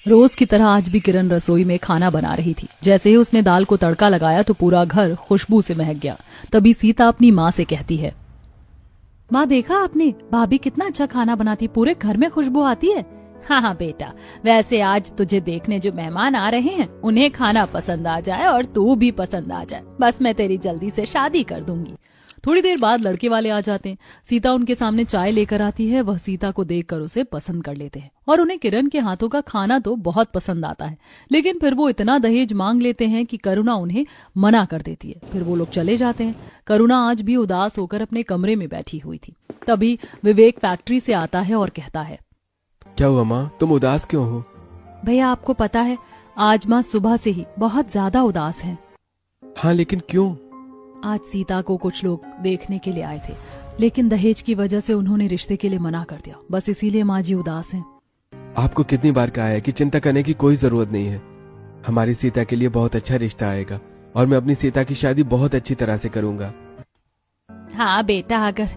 रोज की तरह आज भी किरण रसोई में खाना बना रही थी। जैसे ही उसने दाल को तड़का लगाया तो पूरा घर खुशबू से महक गया। तभी सीता अपनी माँ से कहती है, माँ देखा आपने, भाभी कितना अच्छा खाना बनाती, पूरे घर में खुशबू आती है। हाँ हाँ बेटा, वैसे आज तुझे देखने जो मेहमान आ रहे हैं उन्हें खाना पसंद आ जाए और तू भी पसंद आ जाए, बस मैं तेरी जल्दी से शादी कर दूंगी। थोड़ी देर बाद लड़के वाले आ जाते हैं। सीता उनके सामने चाय लेकर आती है। वह सीता को देखकर उसे पसंद कर लेते हैं और उन्हें किरण के हाथों का खाना तो बहुत पसंद आता है, लेकिन फिर वो इतना दहेज मांग लेते हैं कि करुणा उन्हें मना कर देती है। फिर वो लोग चले जाते हैं। करुणा आज भी उदास होकर अपने कमरे में बैठी हुई थी। तभी विवेक फैक्ट्री से आता है और कहता है, क्या हुआ माँ, तुम उदास क्यों हो? भैया आपको पता है आज माँ सुबह से ही बहुत ज्यादा उदास है। हाँ लेकिन क्यों? आज सीता को कुछ लोग देखने के लिए आए थे, लेकिन दहेज की वजह से उन्होंने रिश्ते के लिए मना कर दिया, बस इसीलिए माँ जी उदास हैं। आपको कितनी बार कहा है कि चिंता करने की कोई जरूरत नहीं है। हमारी सीता के लिए बहुत अच्छा रिश्ता आएगा और मैं अपनी सीता की शादी बहुत अच्छी तरह से करूंगा। हाँ बेटा, अगर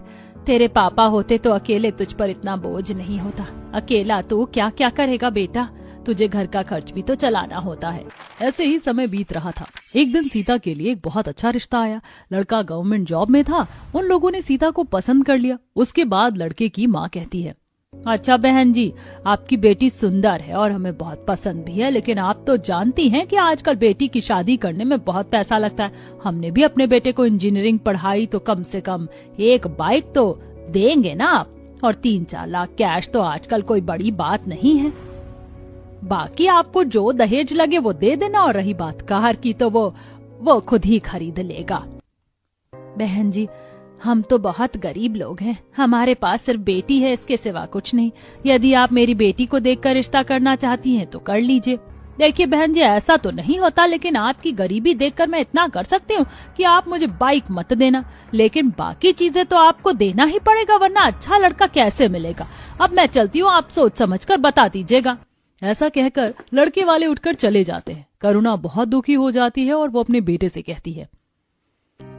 तेरे पापा होते तो अकेले तुझ पर इतना बोझ नहीं होता। अकेला तू क्या क्या करेगा बेटा, तुझे घर का खर्च भी तो चलाना होता है। ऐसे ही समय बीत रहा था। एक दिन सीता के लिए एक बहुत अच्छा रिश्ता आया। लड़का गवर्नमेंट जॉब में था। उन लोगों ने सीता को पसंद कर लिया। उसके बाद लड़के की माँ कहती है, अच्छा बहन जी, आपकी बेटी सुंदर है और हमें बहुत पसंद भी है, लेकिन आप तो जानती हैं कि आजकल बेटी की शादी करने में बहुत पैसा लगता है। हमने भी अपने बेटे को इंजीनियरिंग पढ़ाई तो कम से कम एक बाइक तो देंगे ना आप, और 3-4 लाख कैश तो आजकल कोई बड़ी बात नहीं है। बाकी आपको जो दहेज लगे वो दे देना, और रही बात कार की तो वो खुद ही खरीद लेगा। बहन जी, हम तो बहुत गरीब लोग हैं, हमारे पास सिर्फ बेटी है, इसके सिवा कुछ नहीं। यदि आप मेरी बेटी को देखकर रिश्ता करना चाहती हैं तो कर लीजिए। देखिए बहन जी, ऐसा तो नहीं होता, लेकिन आपकी गरीबी देखकर मैं इतना कर सकती हूँ कि आप मुझे बाइक मत देना, लेकिन बाकी चीजें तो आपको देना ही पड़ेगा, वरना अच्छा लड़का कैसे मिलेगा। अब मैं चलती हूँ, आप सोच समझ कर बता दीजिएगा। ऐसा कहकर लड़के वाले उठकर चले जाते हैं। करुणा बहुत दुखी हो जाती है और वो अपने बेटे से कहती है,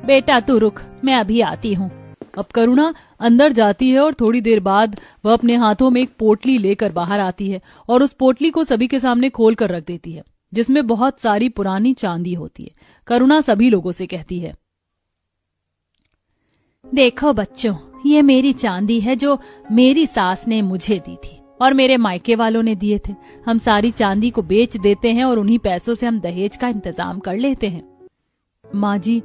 बेटा तू रुक, मैं अभी आती हूँ। अब करुणा अंदर जाती है और थोड़ी देर बाद वह अपने हाथों में एक पोटली लेकर बाहर आती है और उस पोटली को सभी के सामने खोल कर रख देती है, जिसमें बहुत सारी पुरानी चांदी होती है। करुणा सभी लोगों से कहती है, देखो बच्चों, ये मेरी चांदी है जो मेरी सास ने मुझे दी थी और मेरे मायके वालों ने दिए थे। हम सारी चांदी को बेच देते हैं और उन्हीं पैसों से हम दहेज का इंतजाम कर लेते हैं। माँ जी,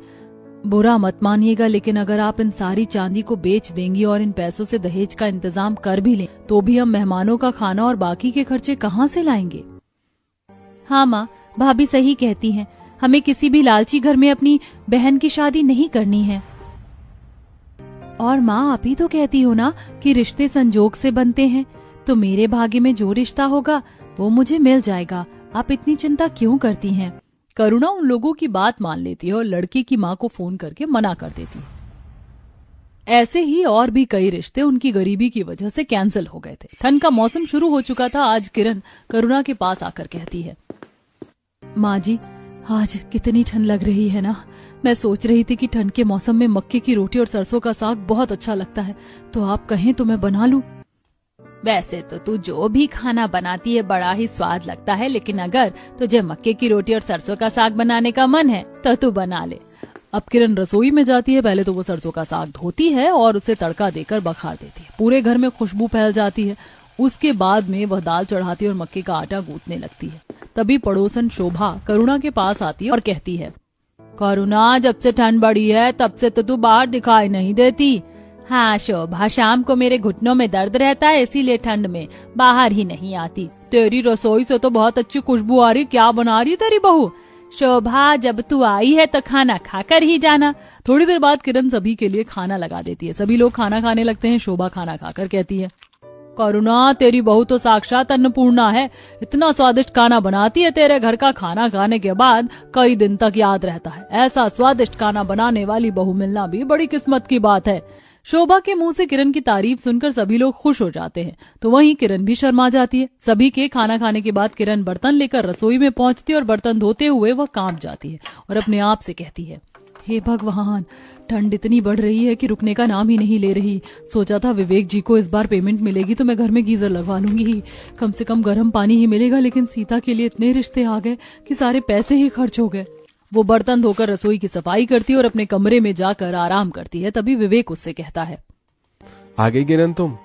बुरा मत मानिएगा, लेकिन अगर आप इन सारी चांदी को बेच देंगी और इन पैसों से दहेज का इंतजाम कर भी लें तो भी हम मेहमानों का खाना और बाकी के खर्चे कहाँ से लाएंगे? हाँ माँ, भाभी सही कहती हैं, हमें किसी भी लालची घर में अपनी बहन की शादी नहीं करनी है। और माँ, आप ही तो कहती हो ना कि रिश्ते संजोग से बनते हैं, तो मेरे भाग्य में जो रिश्ता होगा वो मुझे मिल जाएगा। आप इतनी चिंता क्यों करती हैं? करुणा उन लोगों की बात मान लेती है और लड़के की माँ को फोन करके मना कर देती है। ऐसे ही और भी कई रिश्ते उनकी गरीबी की वजह से कैंसिल हो गए थे। ठंड का मौसम शुरू हो चुका था। आज किरण करुणा के पास आकर कहती है, माँ जी, आज कितनी ठंड लग रही है ना। मैं सोच रही थी कि ठंड के मौसम में मक्के की रोटी और सरसों का साग बहुत अच्छा लगता है, तो आप कहें तो मैं बना लूं। वैसे तो तू जो भी खाना बनाती है बड़ा ही स्वाद लगता है, लेकिन अगर तुझे मक्के की रोटी और सरसों का साग बनाने का मन है तो तू बना ले। अब किरण रसोई में जाती है। पहले तो वो सरसों का साग धोती है और उसे तड़का देकर बघार देती है। पूरे घर में खुशबू फैल जाती है। उसके बाद में वह दाल चढ़ाती है और मक्के का आटा गूंथने लगती है। तभी पड़ोसन शोभा करुणा के पास आती है और कहती है, करुणा, जब से ठंड बढ़ी है तब से तो तू बाहर दिखाई नहीं देती। हाँ शोभा, शाम को मेरे घुटनों में दर्द रहता है, इसीलिए ठंड में बाहर ही नहीं आती। तेरी रसोई से तो बहुत अच्छी खुशबू आ रही, क्या बना रही तेरी बहू? शोभा, जब तू आई है तो खाना खाकर ही जाना। थोड़ी देर बाद किरण सभी के लिए खाना लगा देती है। सभी लोग खाना खाने लगते हैं। शोभा खाना खाकर कहती है, करुणा, तेरी बहू तो साक्षात अन्नपूर्णा है, इतना स्वादिष्ट खाना बनाती है, तेरे घर का खाना खाने के बाद कई दिन तक याद रहता है। ऐसा स्वादिष्ट खाना बनाने वाली बहू मिलना भी बड़ी किस्मत की बात है। शोभा के मुंह से किरण की तारीफ सुनकर सभी लोग खुश हो जाते हैं, तो वहीं किरण भी शर्मा जाती है। सभी के खाना खाने के बाद किरण बर्तन लेकर रसोई में पहुंचती है और बर्तन धोते हुए वह कांप जाती है और अपने आप से कहती है, हे भगवान, ठंड इतनी बढ़ रही है कि रुकने का नाम ही नहीं ले रही। सोचा था विवेक जी को इस बार पेमेंट मिलेगी तो मैं घर में गीजर लगवा लूंगी ही, कम से कम गर्म पानी ही मिलेगा। लेकिन सीता के लिए इतने रिश्ते आ गए कि सारे पैसे ही खर्च हो गए। वो बर्तन धोकर रसोई की सफाई करती है और अपने कमरे में जाकर आराम करती है। तभी विवेक उससे कहता है, आ गई किरण तुम?